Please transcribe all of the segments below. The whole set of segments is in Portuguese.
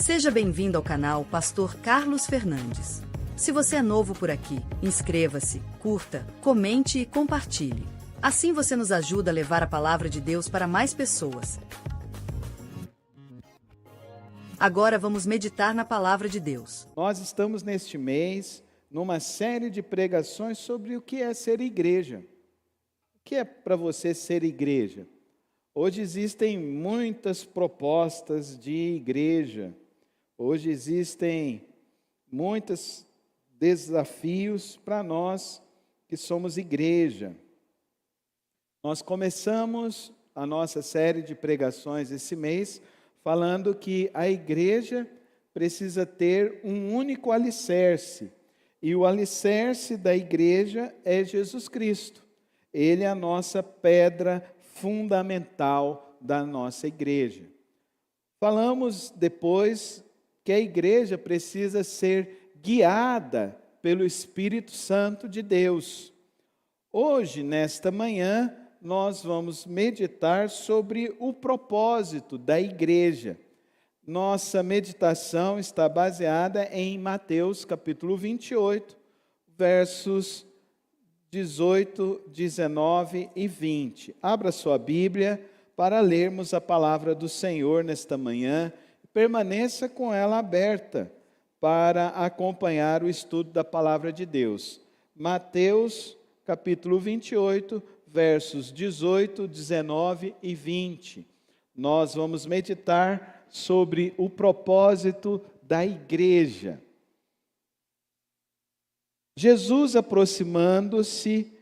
Seja bem-vindo ao canal Pastor Carlos Fernandes. Se você é novo por aqui, inscreva-se, curta, comente e compartilhe. Assim você nos ajuda a levar a palavra de Deus para mais pessoas. Agora vamos meditar na palavra de Deus. Nós estamos neste mês numa série de pregações sobre o que é ser igreja. O que é para você ser igreja? Hoje existem muitas propostas de igreja. Hoje existem muitos desafios para nós que somos igreja. Nós começamos a nossa série de pregações esse mês falando que a igreja precisa ter um único alicerce. E o alicerce da igreja é Jesus Cristo. Ele é a nossa pedra fundamental da nossa igreja. Falamos depois que a igreja precisa ser guiada pelo Espírito Santo de Deus. Hoje, nesta manhã, nós vamos meditar sobre o propósito da igreja. Nossa meditação está baseada em Mateus capítulo 28, versos 18, 19 e 20. Abra sua Bíblia para lermos a palavra do Senhor nesta manhã. Permaneça com ela aberta para acompanhar o estudo da palavra de Deus. Mateus capítulo 28, versos 18, 19 e 20. Nós vamos meditar sobre o propósito da igreja. Jesus, aproximando-se,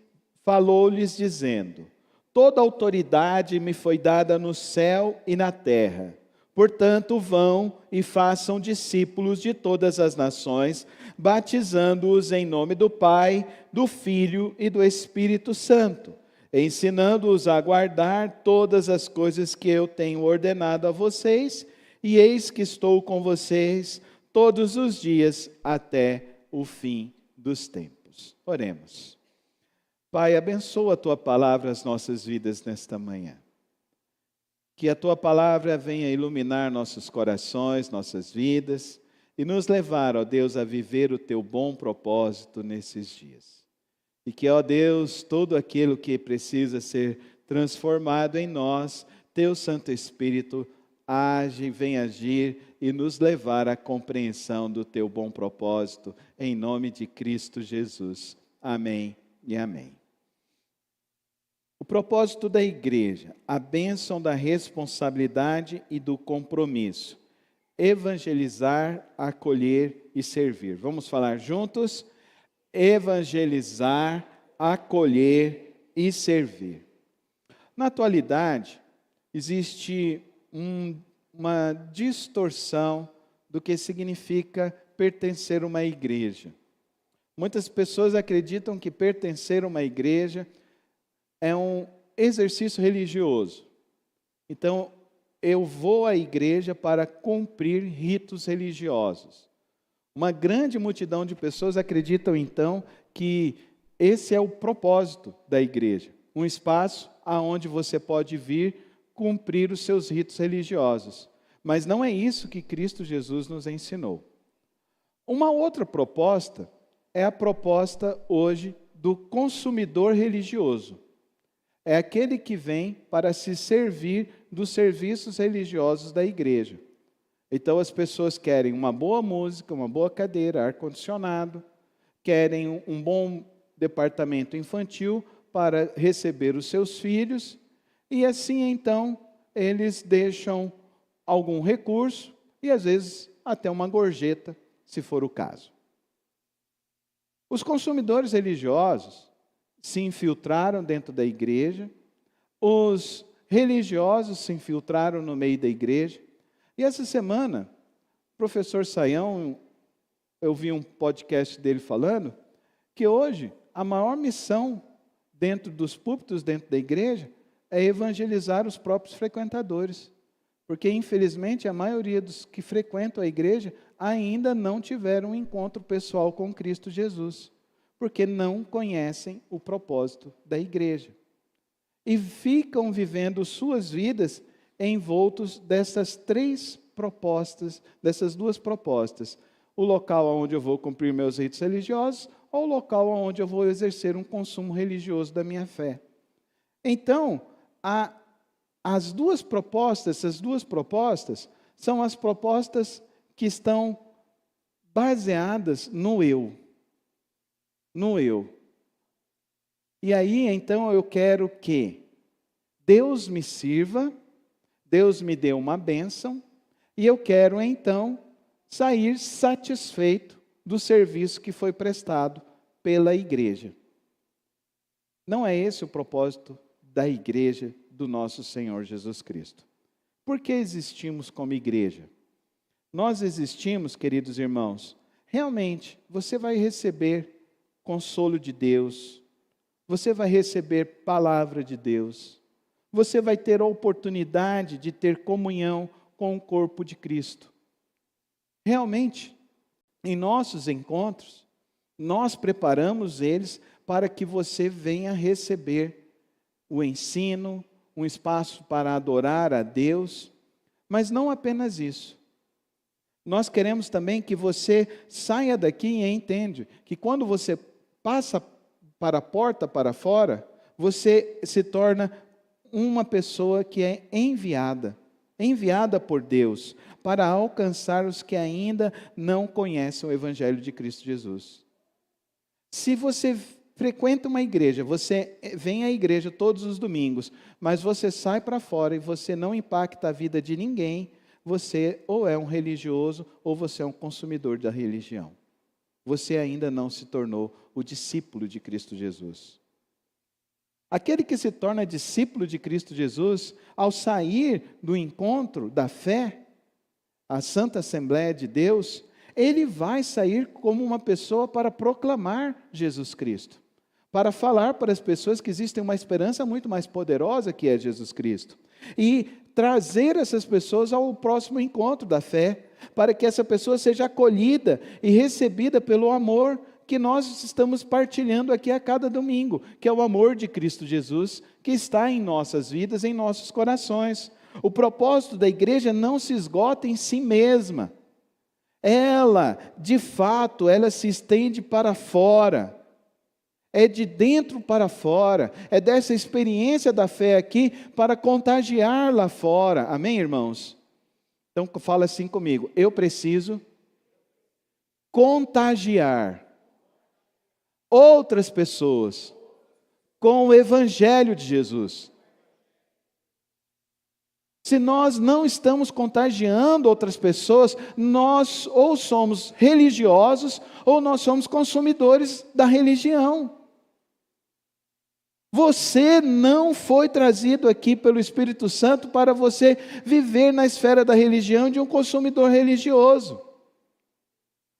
falou-lhes dizendo: toda autoridade me foi dada no céu e na terra. Portanto, vão e façam discípulos de todas as nações, batizando-os em nome do Pai, do Filho e do Espírito Santo, ensinando-os a guardar todas as coisas que eu tenho ordenado a vocês, e eis que estou com vocês todos os dias até o fim dos tempos. Oremos. Pai, abençoa a Tua palavra às nossas vidas nesta manhã. Que a Tua palavra venha iluminar nossos corações, nossas vidas, e nos levar, ó Deus, a viver o Teu bom propósito nesses dias. E que, ó Deus, todo aquilo que precisa ser transformado em nós, Teu Santo Espírito age, vem agir e nos levar à compreensão do Teu bom propósito, em nome de Cristo Jesus. Amém e amém. O propósito da igreja, a bênção da responsabilidade e do compromisso. Evangelizar, acolher e servir. Vamos falar juntos? Evangelizar, acolher e servir. Na atualidade, existe uma distorção do que significa pertencer a uma igreja. Muitas pessoas acreditam que pertencer a uma igreja é um exercício religioso. Então, eu vou à igreja para cumprir ritos religiosos. Uma grande multidão de pessoas acreditam, então, que esse é o propósito da igreja. Um espaço aonde você pode vir cumprir os seus ritos religiosos. Mas não é isso que Cristo Jesus nos ensinou. Uma outra proposta é a proposta hoje do consumidor religioso. É aquele que vem para se servir dos serviços religiosos da igreja. Então as pessoas querem uma boa música, uma boa cadeira, ar-condicionado, querem um bom departamento infantil para receber os seus filhos, e assim então eles deixam algum recurso e às vezes até uma gorjeta, se for o caso. Os consumidores religiosos se infiltraram dentro da igreja, os religiosos se infiltraram no meio da igreja, e essa semana, o professor Saião, eu vi um podcast dele falando, que hoje a maior missão dentro dos púlpitos, dentro da igreja, é evangelizar os próprios frequentadores, porque infelizmente a maioria dos que frequentam a igreja ainda não tiveram um encontro pessoal com Cristo Jesus, porque não conhecem o propósito da igreja. E ficam vivendo suas vidas envoltos dessas três dessas duas propostas. O local onde eu vou cumprir meus ritos religiosos ou o local onde eu vou exercer um consumo religioso da minha fé. Então, essas duas propostas são as propostas que estão baseadas no eu. No eu. E aí, então, eu quero que Deus me sirva, Deus me dê uma bênção, e eu quero, então, sair satisfeito do serviço que foi prestado pela igreja. Não é esse o propósito da igreja do nosso Senhor Jesus Cristo. Por que existimos como igreja? Nós existimos, queridos irmãos, realmente, você vai receber consolo de Deus, você vai receber palavra de Deus, você vai ter a oportunidade de ter comunhão com o corpo de Cristo. Realmente, em nossos encontros, nós preparamos eles para que você venha receber o ensino, um espaço para adorar a Deus, mas não apenas isso. Nós queremos também que você saia daqui e entenda que quando você passa para a porta para fora, você se torna uma pessoa que é enviada por Deus, para alcançar os que ainda não conhecem o Evangelho de Cristo Jesus. Se você frequenta uma igreja, você vem à igreja todos os domingos, mas você sai para fora e você não impacta a vida de ninguém, você ou é um religioso ou você é um consumidor da religião. Você ainda não se tornou o discípulo de Cristo Jesus. Aquele que se torna discípulo de Cristo Jesus, ao sair do encontro da fé, a Santa Assembleia de Deus, ele vai sair como uma pessoa para proclamar Jesus Cristo, para falar para as pessoas que existe uma esperança muito mais poderosa que é Jesus Cristo, e trazer essas pessoas ao próximo encontro da fé, para que essa pessoa seja acolhida e recebida pelo amor que nós estamos partilhando aqui a cada domingo, que é o amor de Cristo Jesus, que está em nossas vidas, em nossos corações. O propósito da igreja não se esgota em si mesma. Ela, de fato, ela se estende para fora. É de dentro para fora. É dessa experiência da fé aqui para contagiar lá fora. Amém, irmãos? Então, fala assim comigo. Eu preciso contagiar outras pessoas com o Evangelho de Jesus. Se nós não estamos contagiando outras pessoas, nós ou somos religiosos ou nós somos consumidores da religião. Você não foi trazido aqui pelo Espírito Santo para você viver na esfera da religião de um consumidor religioso.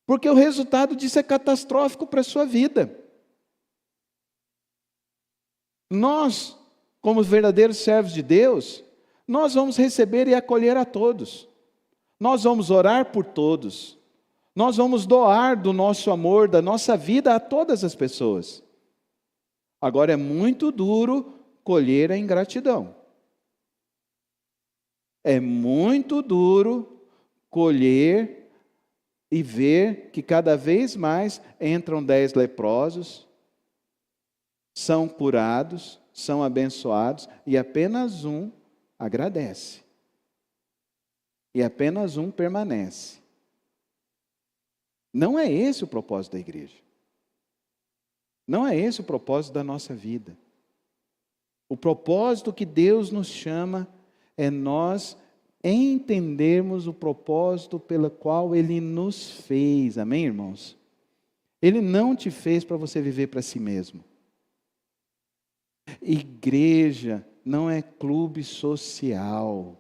Porque o resultado disso é catastrófico para a sua vida. Nós, como verdadeiros servos de Deus, nós vamos receber e acolher a todos. Nós vamos orar por todos. Nós vamos doar do nosso amor, da nossa vida a todas as pessoas. Agora é muito duro colher a ingratidão. É muito duro colher e ver que cada vez mais entram 10 leprosos, são curados, são abençoados, e apenas um agradece. E apenas um permanece. Não é esse o propósito da igreja. Não é esse o propósito da nossa vida. O propósito que Deus nos chama é nós entendermos o propósito pelo qual Ele nos fez. Amém, irmãos? Ele não te fez para você viver para si mesmo. Igreja não é clube social.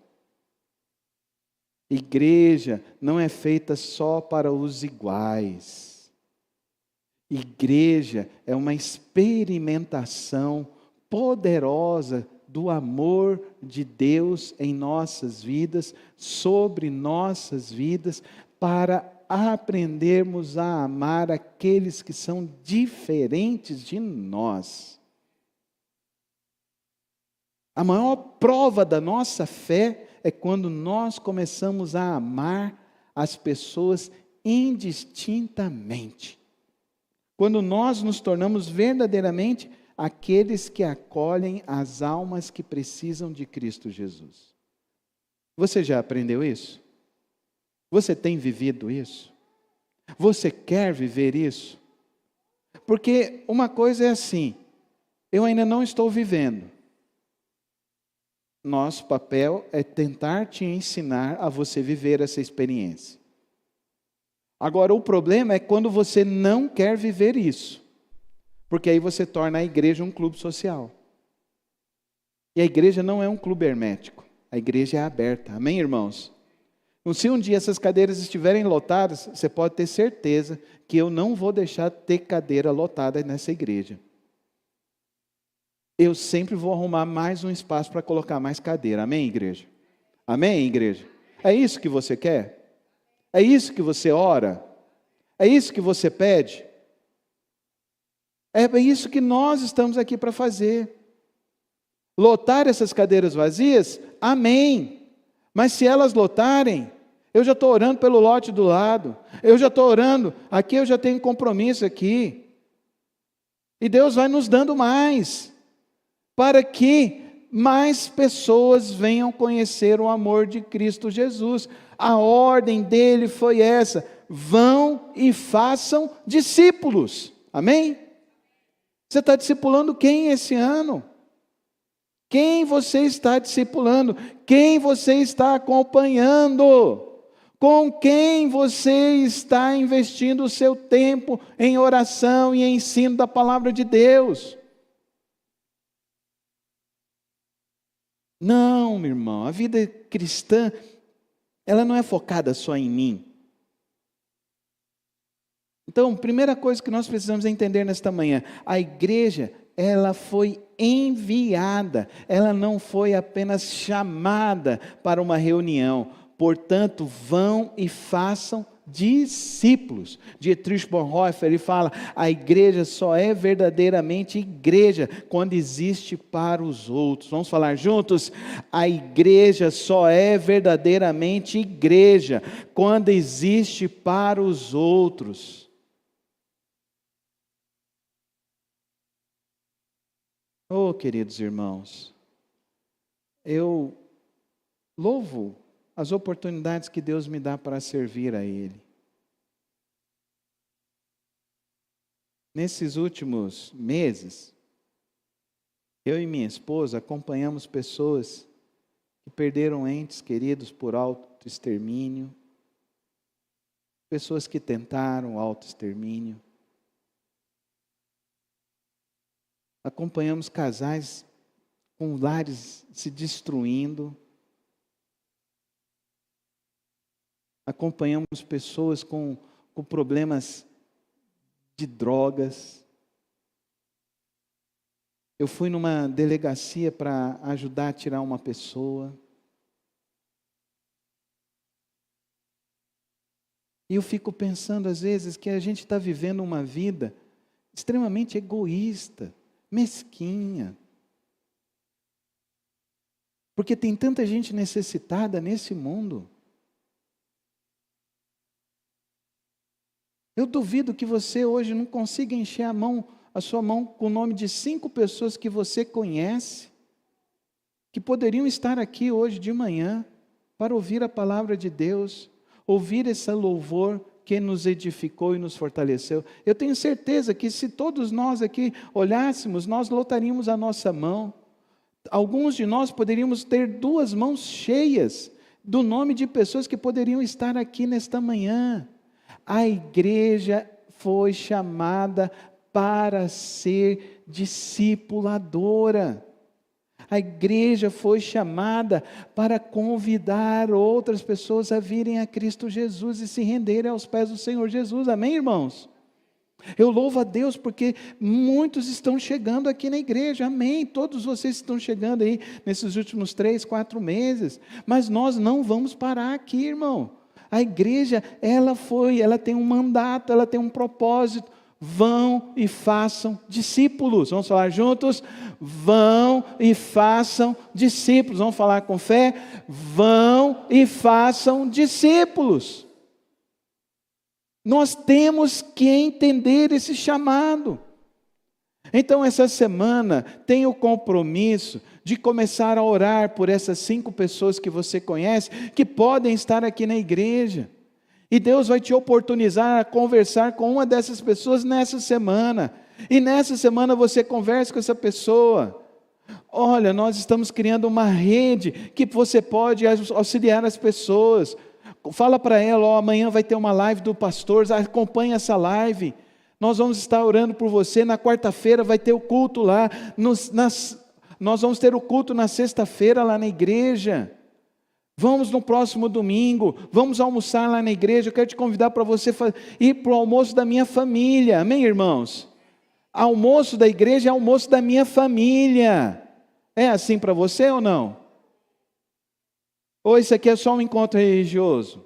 Igreja não é feita só para os iguais. Igreja é uma experimentação poderosa do amor de Deus em nossas vidas, sobre nossas vidas, para aprendermos a amar aqueles que são diferentes de nós. A maior prova da nossa fé é quando nós começamos a amar as pessoas indistintamente. Quando nós nos tornamos verdadeiramente aqueles que acolhem as almas que precisam de Cristo Jesus. Você já aprendeu isso? Você tem vivido isso? Você quer viver isso? Porque uma coisa é assim, eu ainda não estou vivendo. Nosso papel é tentar te ensinar a você viver essa experiência. Agora, o problema é quando você não quer viver isso. Porque aí você torna a igreja um clube social. E a igreja não é um clube hermético. A igreja é aberta. Amém, irmãos? Então, se um dia essas cadeiras estiverem lotadas, você pode ter certeza que eu não vou deixar de ter cadeira lotada nessa igreja. Eu sempre vou arrumar mais um espaço para colocar mais cadeira. Amém, igreja? Amém, igreja? É isso que você quer? É isso que você ora? É isso que você pede? É isso que nós estamos aqui para fazer. Lotar essas cadeiras vazias? Amém. Mas se elas lotarem, eu já estou orando pelo lote do lado. Eu já estou orando, aqui eu já tenho compromisso aqui. E Deus vai nos dando mais, para que mais pessoas venham conhecer o amor de Cristo Jesus. A ordem dele foi essa: vão e façam discípulos. Amém? Você está discipulando quem esse ano? Quem você está discipulando? Quem você está acompanhando? Com quem você está investindo o seu tempo em oração e ensino da palavra de Deus? Não, meu irmão, a vida cristã, ela não é focada só em mim. Então, primeira coisa que nós precisamos entender nesta manhã, a igreja, ela foi enviada, ela não foi apenas chamada para uma reunião. Portanto, vão e façam discípulos. Dietrich Bonhoeffer, ele fala, a igreja só é verdadeiramente igreja quando existe para os outros. Vamos falar juntos? A igreja só é verdadeiramente igreja quando existe para os outros. Oh, queridos irmãos, eu louvo as oportunidades que Deus me dá para servir a Ele. Nesses últimos meses, eu e minha esposa acompanhamos pessoas que perderam entes queridos por autoextermínio, pessoas que tentaram autoextermínio. Acompanhamos casais com lares se destruindo. Acompanhamos pessoas com problemas de drogas. Eu fui numa delegacia para ajudar a tirar uma pessoa. E eu fico pensando às vezes que a gente está vivendo uma vida extremamente egoísta, mesquinha. Porque tem tanta gente necessitada nesse mundo. Eu duvido que você hoje não consiga encher a sua mão com o nome de 5 pessoas que você conhece, que poderiam estar aqui hoje de manhã para ouvir a palavra de Deus, ouvir esse louvor que nos edificou e nos fortaleceu. Eu tenho certeza que se todos nós aqui olhássemos, nós lotaríamos a nossa mão. Alguns de nós poderíamos ter 2 mãos cheias do nome de pessoas que poderiam estar aqui nesta manhã. A igreja foi chamada para ser discipuladora. A igreja foi chamada para convidar outras pessoas a virem a Cristo Jesus e se renderem aos pés do Senhor Jesus. Amém, irmãos? Eu louvo a Deus porque muitos estão chegando aqui na igreja. Amém. Todos vocês estão chegando aí nesses últimos 3, 4 meses. Mas nós não vamos parar aqui, irmão. A igreja, ela tem um mandato, ela tem um propósito. Vão e façam discípulos. Vamos falar juntos? Vão e façam discípulos. Vamos falar com fé? Vão e façam discípulos. Nós temos que entender esse chamado. Então, essa semana, tenha o compromisso de começar a orar por essas 5 pessoas que você conhece, que podem estar aqui na igreja. E Deus vai te oportunizar a conversar com uma dessas pessoas nessa semana. E nessa semana você conversa com essa pessoa. Olha, nós estamos criando uma rede que você pode auxiliar as pessoas. Fala para ela, ó, amanhã vai ter uma live do pastor, acompanhe essa live. Nós vamos estar orando por você, na quarta-feira vai ter o culto lá. Nós vamos ter o culto na sexta-feira lá na igreja. Vamos no próximo domingo, vamos almoçar lá na igreja. Eu quero te convidar para você ir para o almoço da minha família, amém, irmãos? Almoço da igreja é almoço da minha família. É assim para você ou não? Ou isso aqui é só um encontro religioso?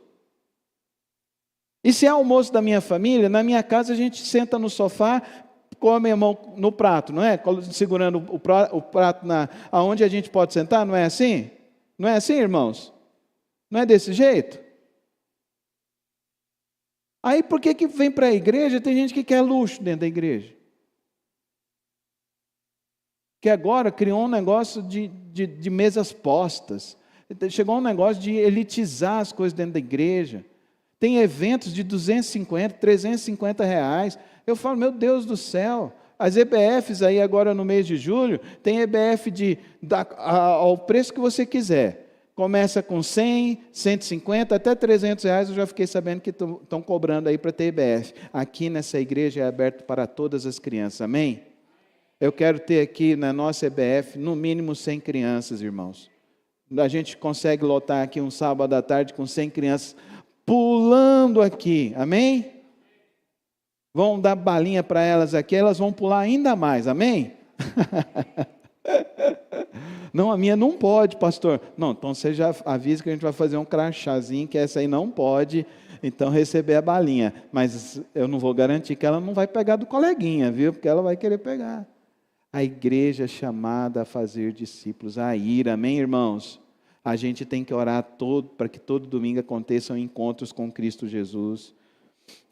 E se é almoço da minha família, na minha casa a gente senta no sofá, come a mão no prato, não é? Segurando o prato aonde a gente pode sentar, não é assim? Não é assim, irmãos? Não é desse jeito? Aí por que vem para a igreja? Tem gente que quer luxo dentro da igreja. Que agora criou um negócio de mesas postas. Chegou um negócio de elitizar as coisas dentro da igreja. Tem eventos de 250, 350 reais. Eu falo, meu Deus do céu. As EBFs aí agora no mês de julho, tem EBF ao preço que você quiser. Começa com 100, 150, até 300 reais, eu já fiquei sabendo que estão cobrando aí para ter EBF. Aqui nessa igreja é aberto para todas as crianças, amém? Eu quero ter aqui na nossa EBF, no mínimo 100 crianças, irmãos. A gente consegue lotar aqui um sábado à tarde com 100 crianças pulando aqui, amém? Vão dar balinha para elas aqui, elas vão pular ainda mais, amém? Não, a minha não pode, pastor. Não, então você já avisa que a gente vai fazer um crachazinho, que essa aí não pode, então receber a balinha. Mas eu não vou garantir que ela não vai pegar do coleguinha, viu? Porque ela vai querer pegar. A igreja é chamada a fazer discípulos, a ir, amém, irmãos? A gente tem que orar para que todo domingo aconteçam encontros com Cristo Jesus.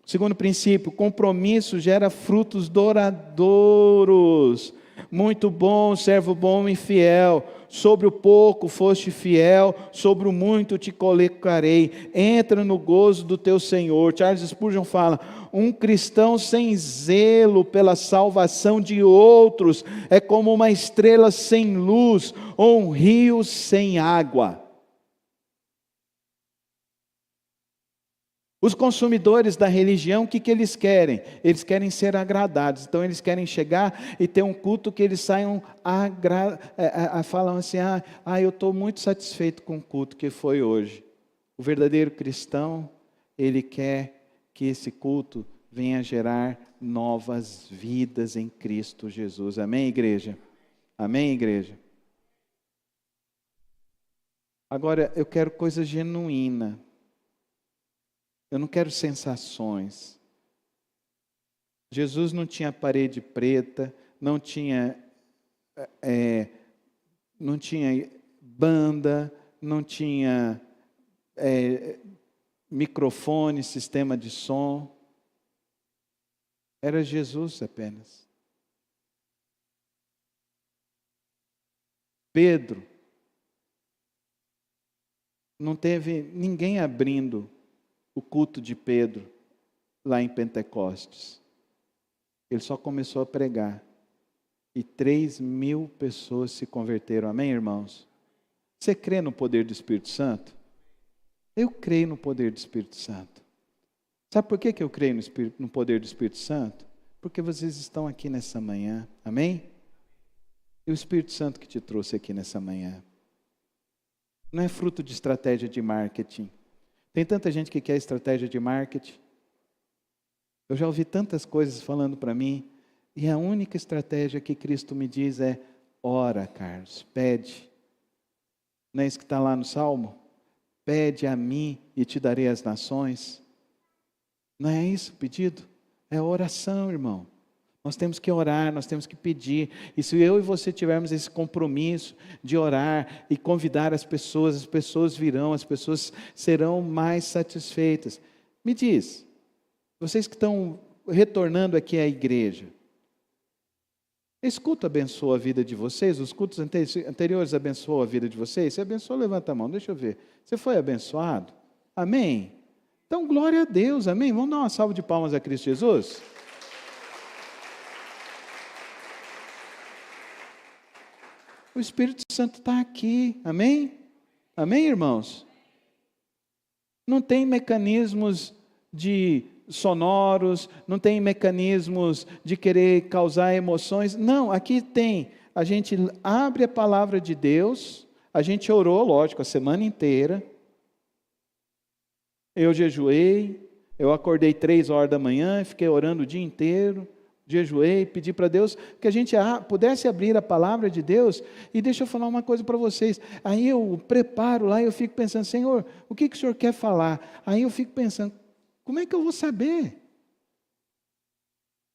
Segundo princípio, compromisso gera frutos duradouros. Muito bom, servo bom e fiel. Sobre o pouco foste fiel, sobre o muito te colocarei. Entra no gozo do teu Senhor. Charles Spurgeon fala: um cristão sem zelo pela salvação de outros é como uma estrela sem luz ou um rio sem água. Os consumidores da religião, o que eles querem? Eles querem ser agradados. Então eles querem chegar e ter um culto que eles saiam falam assim, eu estou muito satisfeito com o culto que foi hoje. O verdadeiro cristão, ele quer que esse culto venha gerar novas vidas em Cristo Jesus. Amém, igreja? Amém, igreja? Agora, eu quero coisa genuína. Eu não quero sensações. Jesus não tinha parede preta, não tinha banda, não tinha microfone, sistema de som. Era Jesus apenas. Pedro, não teve ninguém abrindo o culto de Pedro lá em Pentecostes. Ele só começou a pregar. E 3.000 pessoas se converteram. Amém, irmãos? Você crê no poder do Espírito Santo? Eu creio no poder do Espírito Santo. Sabe por que eu creio no poder do Espírito Santo? Porque vocês estão aqui nessa manhã. Amém? E o Espírito Santo que te trouxe aqui nessa manhã. Não é fruto de estratégia de marketing. Tem tanta gente que quer estratégia de marketing. Eu já ouvi tantas coisas falando para mim. E a única estratégia que Cristo me diz é: ora, Carlos, pede. Não é isso que está lá no Salmo? Pede a mim e te darei as nações. Não é isso o pedido? É oração, irmão. Nós temos que orar, nós temos que pedir. E se eu e você tivermos esse compromisso de orar e convidar as pessoas virão, as pessoas serão mais satisfeitas. Me diz, vocês que estão retornando aqui à igreja, esse culto abençoou a vida de vocês? Os cultos anteriores abençoou a vida de vocês? Se abençoou, levanta a mão, deixa eu ver. Você foi abençoado? Amém? Então, glória a Deus, amém? Vamos dar uma salva de palmas a Cristo Jesus? O Espírito Santo está aqui, amém? Amém, irmãos? Não tem mecanismos de sonoros, não tem mecanismos de querer causar emoções. Não, aqui tem. A gente abre a palavra de Deus, a gente orou, lógico, a semana inteira. Eu jejuei, eu acordei 3 horas da manhã, fiquei orando o dia inteiro, jejuei, pedi para Deus que a gente pudesse abrir a palavra de Deus. E deixa eu falar uma coisa para vocês. Aí eu preparo lá e eu fico pensando, Senhor, o que o Senhor quer falar? Aí eu fico pensando, como é que eu vou saber?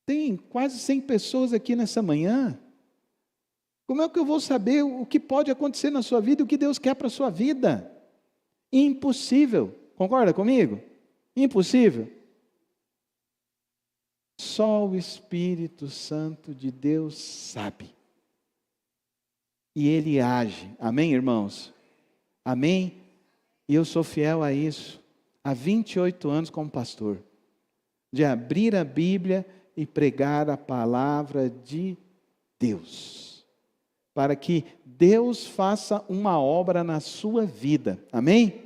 Tem quase 100 pessoas aqui nessa manhã. Como é que eu vou saber o que pode acontecer na sua vida, o que Deus quer para a sua vida? Impossível. Concorda comigo? Impossível. Só o Espírito Santo de Deus sabe. E Ele age. Amém, irmãos? Amém? E eu sou fiel a isso. Há 28 anos como pastor, de abrir a Bíblia e pregar a palavra de Deus, para que Deus faça uma obra na sua vida, amém?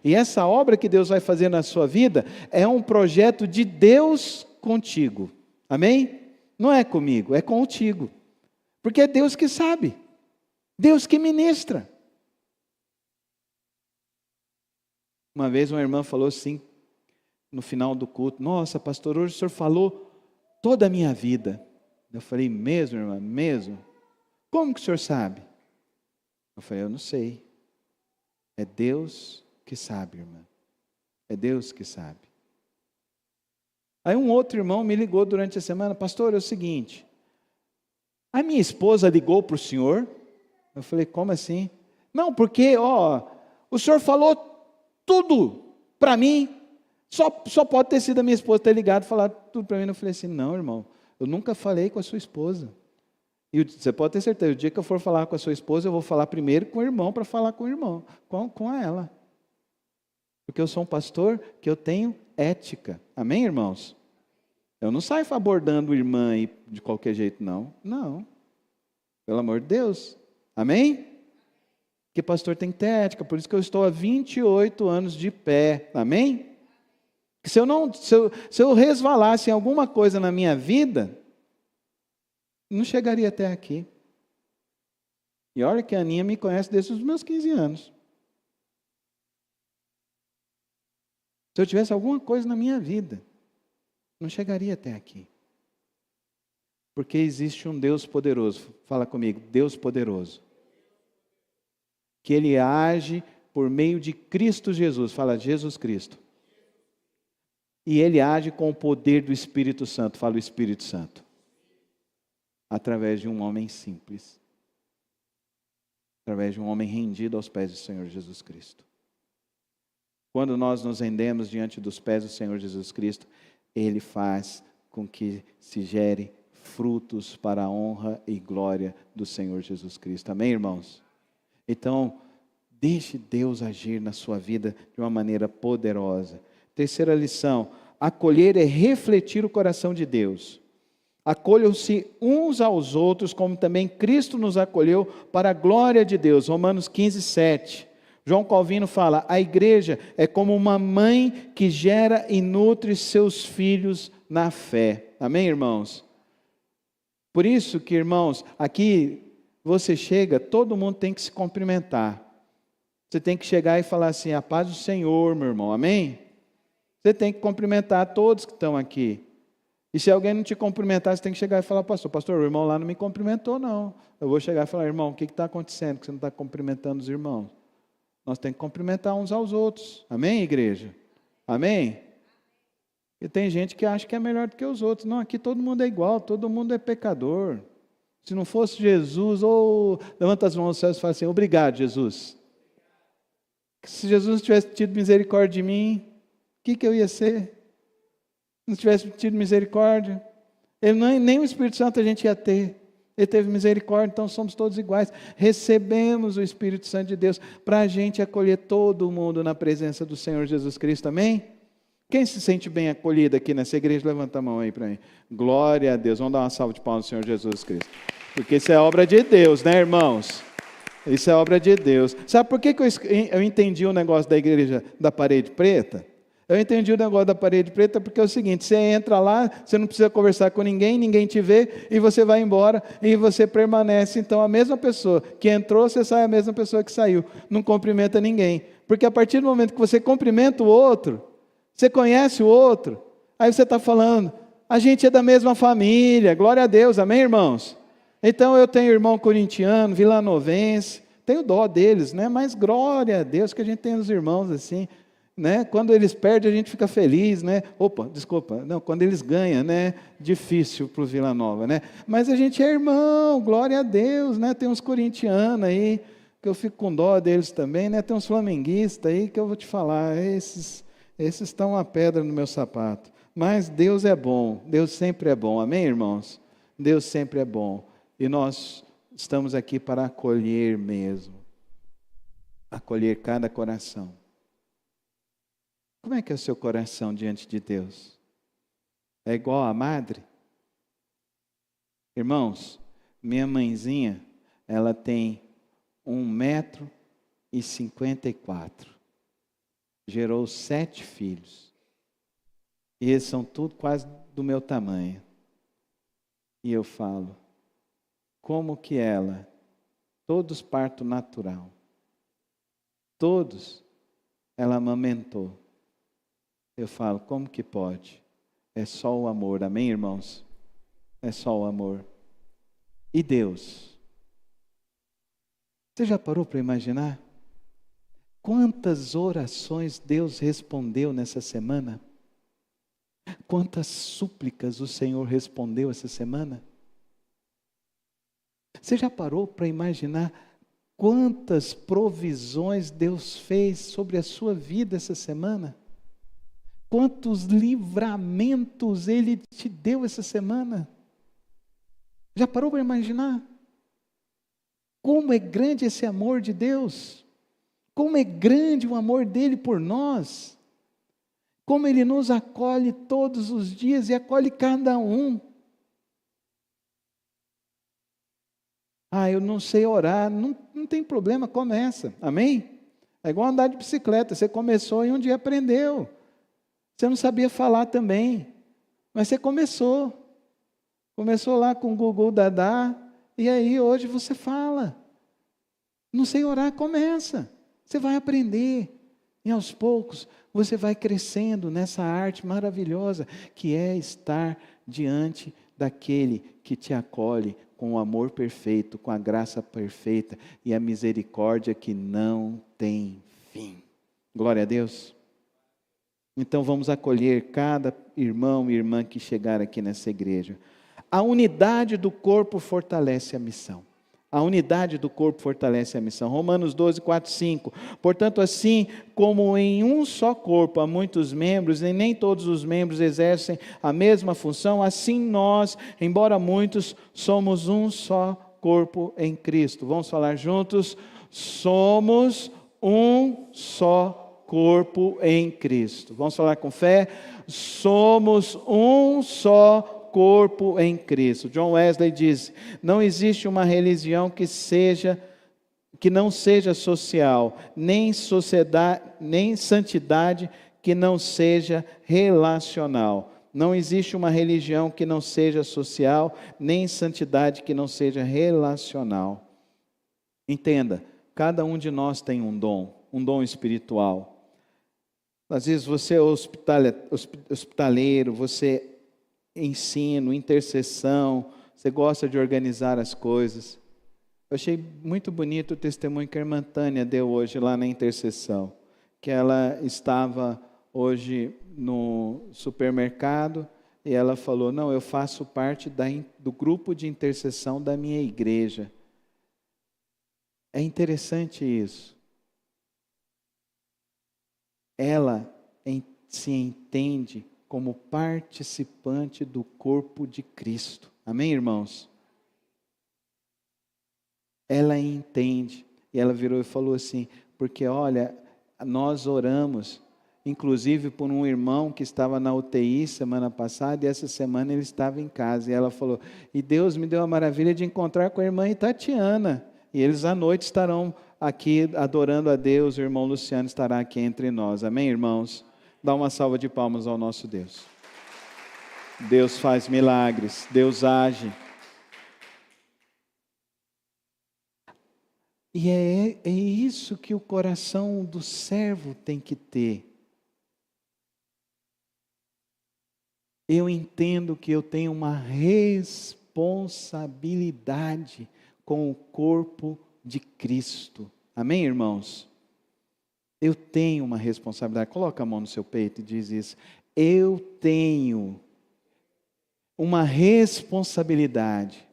E essa obra que Deus vai fazer na sua vida é um projeto de Deus contigo, amém? Não é comigo, é contigo, porque é Deus que sabe, Deus que ministra. Uma vez uma irmã falou assim, no final do culto, nossa, pastor, hoje o senhor falou toda a minha vida. Eu falei, mesmo, irmã, mesmo? Como que o senhor sabe? Eu falei, eu não sei. É Deus que sabe, irmã. É Deus que sabe. Aí um outro irmão me ligou durante a semana, pastor, é o seguinte, a minha esposa ligou para o senhor? Eu falei, como assim? Não, porque, o senhor falou tudo para mim, só pode ter sido a minha esposa ter ligado e falado tudo para mim. Eu falei assim, não, irmão, eu nunca falei com a sua esposa. E você pode ter certeza, o dia que eu for falar com a sua esposa, eu vou falar primeiro com o irmão, para falar com o irmão, com ela. Porque eu sou um pastor que eu tenho ética. Amém, irmãos? Eu não saio abordando irmã aí de qualquer jeito, não. Não. Pelo amor de Deus. Amém? Porque pastor tem que ter ética, por isso que eu estou há 28 anos de pé, amém? Se eu resvalasse em alguma coisa na minha vida, não chegaria até aqui. E olha que a Aninha me conhece desde os meus 15 anos. Se eu tivesse alguma coisa na minha vida, não chegaria até aqui. Porque existe um Deus poderoso, fala comigo, Deus poderoso. Que Ele age por meio de Cristo Jesus, fala Jesus Cristo. E Ele age com o poder do Espírito Santo, fala o Espírito Santo. Através de um homem simples. Através de um homem rendido aos pés do Senhor Jesus Cristo. Quando nós nos rendemos diante dos pés do Senhor Jesus Cristo, Ele faz com que se gere frutos para a honra e glória do Senhor Jesus Cristo. Amém, irmãos? Então, deixe Deus agir na sua vida de uma maneira poderosa. Terceira lição, acolher é refletir o coração de Deus. Acolham-se uns aos outros, como também Cristo nos acolheu para a glória de Deus. Romanos 15, 7. João Calvino fala, a igreja é como uma mãe que gera e nutre seus filhos na fé. Amém, irmãos? Por isso que, irmãos, aqui você chega, todo mundo tem que se cumprimentar. Você tem que chegar e falar assim, a paz do Senhor, meu irmão, amém? Você tem que cumprimentar todos que estão aqui. E se alguém não te cumprimentar, você tem que chegar e falar, pastor, o irmão lá não me cumprimentou, não. Eu vou chegar e falar, irmão, o que está acontecendo que você não está cumprimentando os irmãos? Nós temos que cumprimentar uns aos outros. Amém, igreja? Amém? E tem gente que acha que é melhor do que os outros. Não, aqui todo mundo é igual, todo mundo é pecador. Se não fosse Jesus, levanta as mãos aos céus e fala assim, obrigado, Jesus. Se Jesus tivesse tido misericórdia de mim, o que eu ia ser? Se não tivesse tido misericórdia, nem o Espírito Santo a gente ia ter. Ele teve misericórdia, então somos todos iguais. Recebemos o Espírito Santo de Deus para a gente acolher todo mundo na presença do Senhor Jesus Cristo, amém? Quem se sente bem acolhido aqui nessa igreja, levanta a mão aí para mim. Glória a Deus, vamos dar uma salva de palmas ao Senhor Jesus Cristo. Porque isso é obra de Deus, né, irmãos? Isso é obra de Deus. Sabe por que eu entendi o negócio da igreja da parede preta? Eu entendi o negócio da parede preta porque é o seguinte, você entra lá, você não precisa conversar com ninguém, ninguém te vê, e você vai embora, e você permanece. Então, a mesma pessoa que entrou, você sai a mesma pessoa que saiu. Não cumprimenta ninguém. Porque a partir do momento que você cumprimenta o outro, você conhece o outro, aí você está falando, a gente é da mesma família, glória a Deus, amém, irmãos? Então, eu tenho irmão corintiano, vilanovense, tenho dó deles, né? Mas glória a Deus que a gente tem os irmãos assim, né? Quando eles perdem, a gente fica feliz, né? Quando eles ganham, né? Difícil para o Vila Nova, né? Mas a gente é irmão, glória a Deus, né? Tem uns corintianos aí, que eu fico com dó deles também, né? Tem uns flamenguistas aí, que eu vou te falar, esses estão uma pedra no meu sapato. Mas Deus é bom, Deus sempre é bom, amém, irmãos? Deus sempre é bom. E nós estamos aqui para acolher mesmo. Acolher cada coração. Como é que é o seu coração diante de Deus? É igual a madre? Irmãos, minha mãezinha, ela tem 1,54 m. Gerou 7 filhos. E eles são tudo quase do meu tamanho. E eu falo, como que ela, todos parto natural, todos ela amamentou. Eu falo, como que pode? É só o amor, amém, irmãos? É só o amor. E Deus? Você já parou para imaginar? Quantas orações Deus respondeu nessa semana? Quantas súplicas o Senhor respondeu essa semana? Você já parou para imaginar quantas provisões Deus fez sobre a sua vida essa semana? Quantos livramentos Ele te deu essa semana? Já parou para imaginar? Como é grande esse amor de Deus? Como é grande o amor dEle por nós? Como Ele nos acolhe todos os dias e acolhe cada um. Eu não sei orar, não tem problema, começa, amém? É igual andar de bicicleta, você começou e um dia aprendeu. Você não sabia falar também, mas você começou. Começou lá com o Gugu Dadá, e aí hoje você fala. Não sei orar, começa. Você vai aprender, e aos poucos você vai crescendo nessa arte maravilhosa, que é estar diante daquele que te acolhe com o amor perfeito, com a graça perfeita e a misericórdia que não tem fim. Glória a Deus. Então vamos acolher cada irmão e irmã que chegar aqui nessa igreja. A unidade do corpo fortalece a missão. A unidade do corpo fortalece a missão. Romanos 12, 4, 5. Portanto, assim como em um só corpo há muitos membros, e nem todos os membros exercem a mesma função, assim nós, embora muitos, somos um só corpo em Cristo. Vamos falar juntos? Somos um só corpo em Cristo. Vamos falar com fé? Somos um só corpo em Cristo. John Wesley diz: não existe uma religião que não seja social, nem sociedade, nem santidade que não seja relacional. Não existe uma religião que não seja social, nem santidade que não seja relacional. Entenda, cada um de nós tem um dom espiritual. Às vezes você é hospitaleiro, você ensino, intercessão, você gosta de organizar as coisas. Eu achei muito bonito o testemunho que a irmã Tânia deu hoje lá na intercessão, que ela estava hoje no supermercado e ela falou: não, eu faço parte do grupo de intercessão da minha igreja. É interessante isso. Ela se entende como participante do corpo de Cristo. Amém, irmãos? Ela entende. E ela virou e falou assim: porque olha, nós oramos, inclusive por um irmão que estava na UTI semana passada, e essa semana ele estava em casa. E ela falou: e Deus me deu a maravilha de encontrar com a irmã Tatiana. E eles à noite estarão aqui adorando a Deus. O irmão Luciano estará aqui entre nós. Amém, irmãos? Dá uma salva de palmas ao nosso Deus. Deus faz milagres, Deus age. E é isso que o coração do servo tem que ter. Eu entendo que eu tenho uma responsabilidade com o corpo de Cristo. Amém, irmãos? Eu tenho uma responsabilidade. Coloca a mão no seu peito e diz isso. Eu tenho uma responsabilidade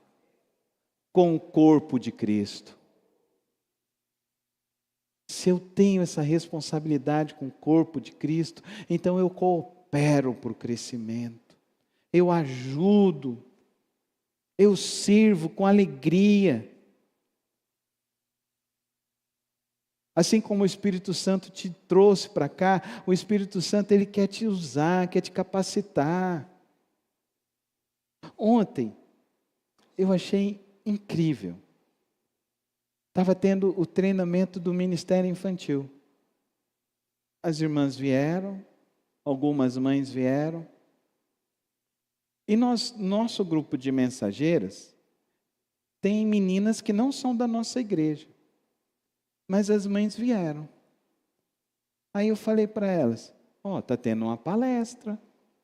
com o corpo de Cristo. Se eu tenho essa responsabilidade com o corpo de Cristo, então eu coopero para o crescimento. Eu ajudo. Eu sirvo com alegria. Assim como o Espírito Santo te trouxe para cá, o Espírito Santo ele quer te usar, quer te capacitar. Ontem, eu achei incrível. Estava tendo o treinamento do Ministério Infantil. As irmãs vieram, algumas mães vieram. E nosso grupo de mensageiras tem meninas que não são da nossa igreja. Mas as mães vieram. Aí eu falei para elas: está tendo uma palestra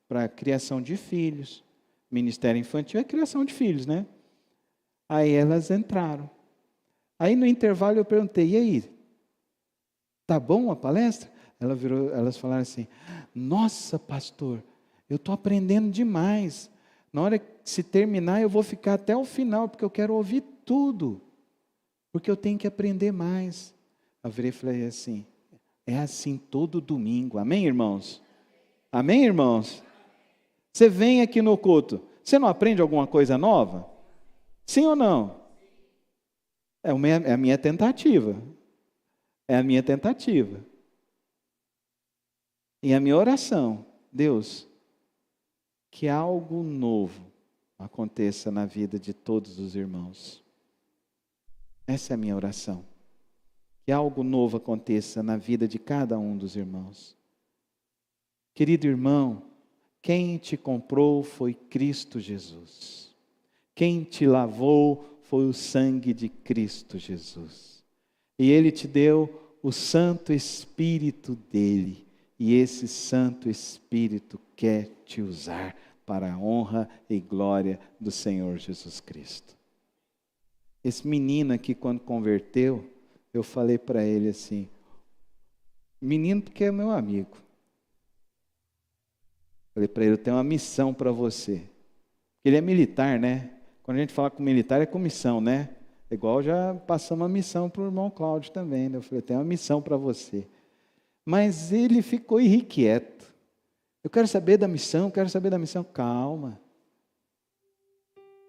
para criação de filhos. Ministério Infantil é criação de filhos, né? Aí elas entraram. Aí no intervalo eu perguntei: e aí? Tá bom a palestra? Elas falaram assim: nossa, pastor, eu estou aprendendo demais. Na hora que se terminar eu vou ficar até o final, porque eu quero ouvir tudo. Porque eu tenho que aprender mais. Eu virei e falei assim: é assim todo domingo. Amém, irmãos? Amém, irmãos? Você vem aqui no culto, você não aprende alguma coisa nova? Sim ou não? É a minha tentativa. É a minha tentativa. E a minha oração: Deus, que algo novo aconteça na vida de todos os irmãos. Essa é a minha oração. Que algo novo aconteça na vida de cada um dos irmãos. Querido irmão, quem te comprou foi Cristo Jesus. Quem te lavou foi o sangue de Cristo Jesus. E Ele te deu o Santo Espírito dEle. E esse Santo Espírito quer te usar para a honra e glória do Senhor Jesus Cristo. Esse menino aqui, quando converteu, eu falei para ele assim: menino, porque é meu amigo. Falei para ele: eu tenho uma missão para você. Ele é militar, né? Quando a gente fala com militar, é com missão, né? Igual já passamos a missão para o irmão Cláudio também, né? Eu falei: eu tenho uma missão para você. Mas ele ficou irrequieto. Eu quero saber da missão, Calma.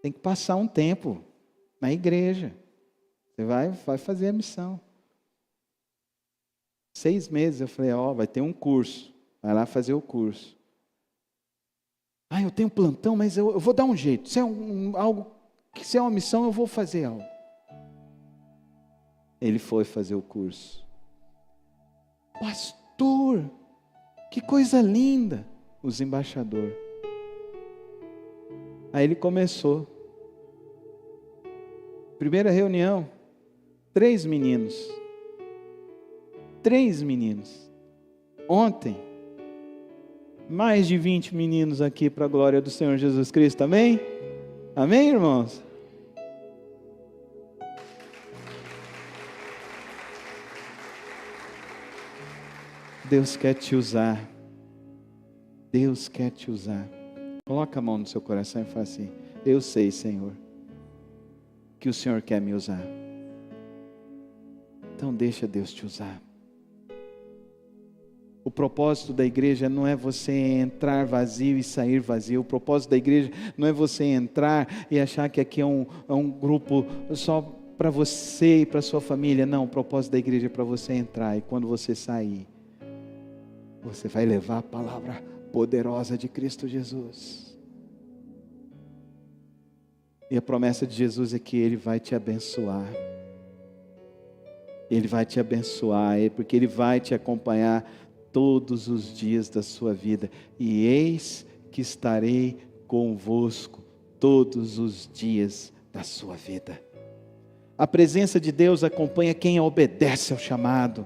Tem que passar um tempo na igreja. Você vai fazer a missão. 6 meses eu falei: vai ter um curso. Vai lá fazer o curso. Eu tenho plantão, mas eu vou dar um jeito. Se é se é uma missão, eu vou fazer algo. Ele foi fazer o curso. Pastor, que coisa linda. Os embaixadores. Aí ele começou. Primeira reunião, 3 meninos. 3 meninos. Ontem, mais de 20 meninos aqui para a glória do Senhor Jesus Cristo. Amém? Amém, irmãos? Deus quer te usar. Deus quer te usar. Coloca a mão no seu coração e fala assim: eu sei, Senhor, que o Senhor quer me usar. Então deixa Deus te usar. O propósito da igreja não é você entrar vazio e sair vazio. O propósito da igreja não é você entrar e achar que aqui é um grupo só para você e para sua família. Não, o propósito da igreja é para você entrar e quando você sair, você vai levar a palavra poderosa de Cristo Jesus. E a promessa de Jesus é que Ele vai te abençoar. Ele vai te abençoar, porque Ele vai te acompanhar todos os dias da sua vida. E eis que estarei convosco todos os dias da sua vida. A presença de Deus acompanha quem obedece ao chamado.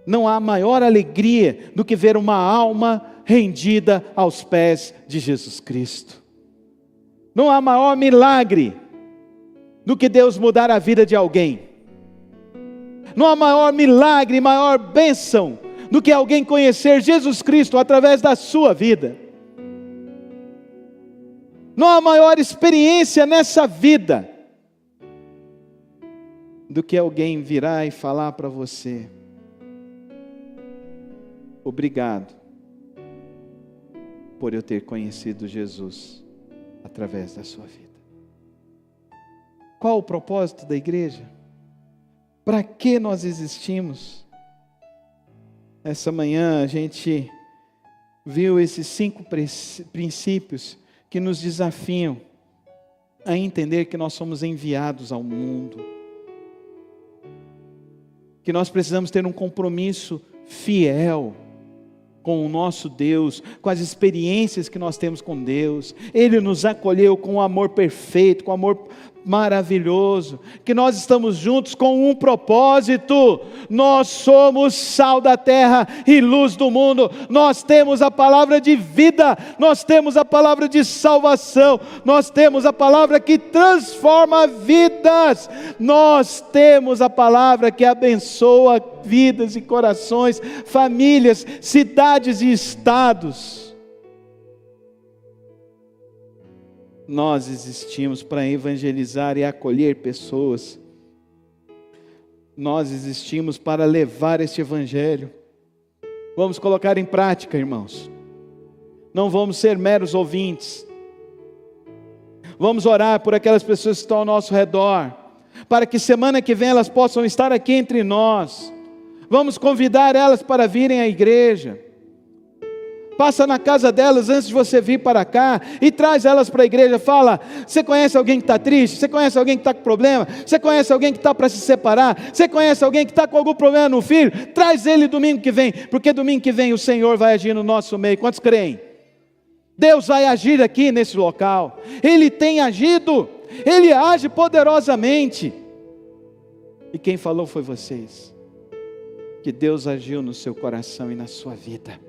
Não há maior alegria do que ver uma alma rendida aos pés de Jesus Cristo. Não há maior milagre do que Deus mudar a vida de alguém. Não há maior milagre, maior bênção do que alguém conhecer Jesus Cristo através da sua vida. Não há maior experiência nessa vida do que alguém virar e falar para você: obrigado por eu ter conhecido Jesus através da sua vida. Qual o propósito da igreja? Para que nós existimos? Essa manhã a gente viu esses 5 princípios que nos desafiam a entender que nós somos enviados ao mundo. Que nós precisamos ter um compromisso fiel com o nosso Deus, com as experiências que nós temos com Deus. Ele nos acolheu com um amor perfeito, com um amor maravilhoso, que nós estamos juntos com um propósito. Nós somos sal da terra e luz do mundo. Nós temos a palavra de vida, nós temos a palavra de salvação, nós temos a palavra que transforma vidas, nós temos a palavra que abençoa vidas e corações, famílias, cidades e estados. Nós existimos para evangelizar e acolher pessoas. Nós existimos para levar este evangelho. Vamos colocar em prática, irmãos. Não vamos ser meros ouvintes. Vamos orar por aquelas pessoas que estão ao nosso redor, para que semana que vem elas possam estar aqui entre nós. Vamos convidar elas para virem à igreja. Passa na casa delas antes de você vir para cá e traz elas para a igreja. Fala: você conhece alguém que está triste? Você conhece alguém que está com problema? Você conhece alguém que está para se separar? Você conhece alguém que está com algum problema no filho? Traz ele domingo que vem, porque domingo que vem o Senhor vai agir no nosso meio. Quantos creem? Deus vai agir aqui nesse local. Ele tem agido, Ele age poderosamente. E quem falou foi vocês. Que Deus agiu no seu coração e na sua vida.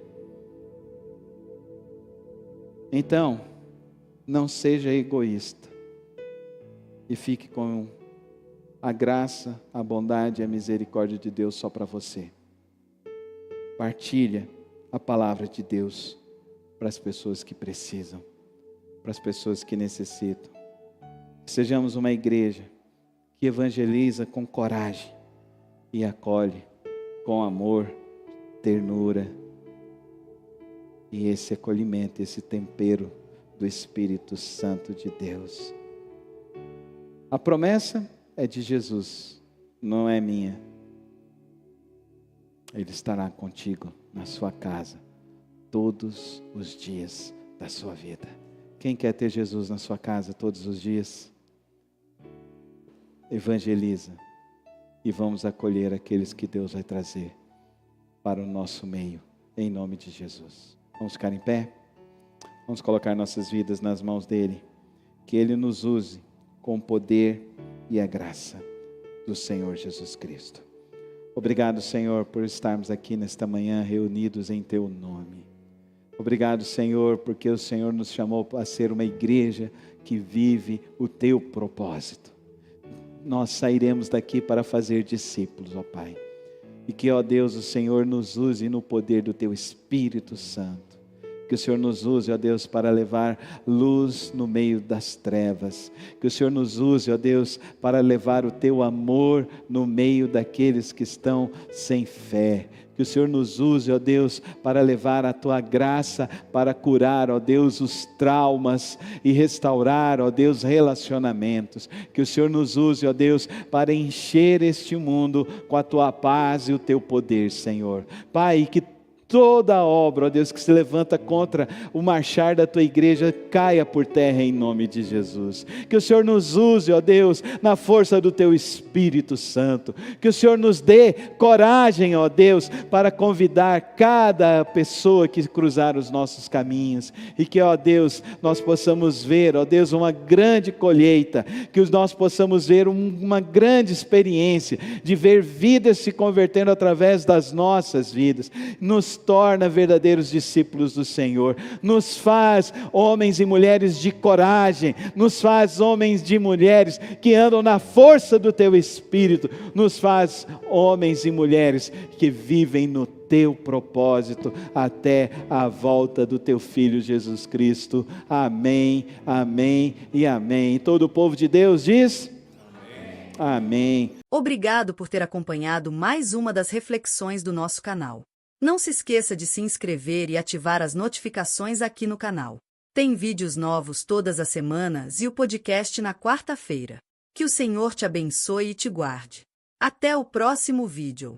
Então, não seja egoísta e fique com a graça, a bondade e a misericórdia de Deus só para você. Partilha a palavra de Deus para as pessoas que precisam, para as pessoas que necessitam. Sejamos uma igreja que evangeliza com coragem e acolhe com amor, ternura, e esse acolhimento, esse tempero do Espírito Santo de Deus. A promessa é de Jesus, não é minha. Ele estará contigo na sua casa todos os dias da sua vida. Quem quer ter Jesus na sua casa todos os dias? Evangeliza e vamos acolher aqueles que Deus vai trazer para o nosso meio, em nome de Jesus. Vamos ficar em pé? Vamos colocar nossas vidas nas mãos dEle. Que Ele nos use com o poder e a graça do Senhor Jesus Cristo. Obrigado, Senhor, por estarmos aqui nesta manhã reunidos em Teu nome. Obrigado, Senhor, porque o Senhor nos chamou a ser uma igreja que vive o Teu propósito. Nós sairemos daqui para fazer discípulos, ó Pai. E que, ó Deus, o Senhor nos use no poder do Teu Espírito Santo. Que Que o Senhor nos use, ó Deus, para levar luz no meio das trevas. Que o Senhor nos use, ó Deus, para levar o teu amor no meio daqueles que estão sem fé. Que o Senhor nos use, ó Deus, para levar a tua graça, para curar, ó Deus, os traumas e restaurar, ó Deus, relacionamentos. Que o Senhor nos use, ó Deus, para encher este mundo com a tua paz e o teu poder, Senhor. Pai, que toda obra, ó Deus, que se levanta contra o marchar da tua igreja, caia por terra em nome de Jesus. Que o Senhor nos use, ó Deus, na força do teu Espírito Santo. Que o Senhor nos dê coragem, ó Deus, para convidar cada pessoa que cruzar os nossos caminhos. E que, ó Deus, nós possamos ver, ó Deus, uma grande colheita. Que nós possamos ver uma grande experiência de ver vidas se convertendo através das nossas vidas. Nos torna verdadeiros discípulos do Senhor, nos faz homens e mulheres de coragem, nos faz homens e mulheres que andam na força do teu Espírito, nos faz homens e mulheres que vivem no teu propósito até a volta do teu Filho Jesus Cristo. Amém, amém e amém. Todo o povo de Deus diz: amém. Obrigado por ter acompanhado mais uma das reflexões do nosso canal. Não se esqueça de se inscrever e ativar as notificações aqui no canal. Tem vídeos novos todas as semanas e o podcast na quarta-feira. Que o Senhor te abençoe e te guarde. Até o próximo vídeo.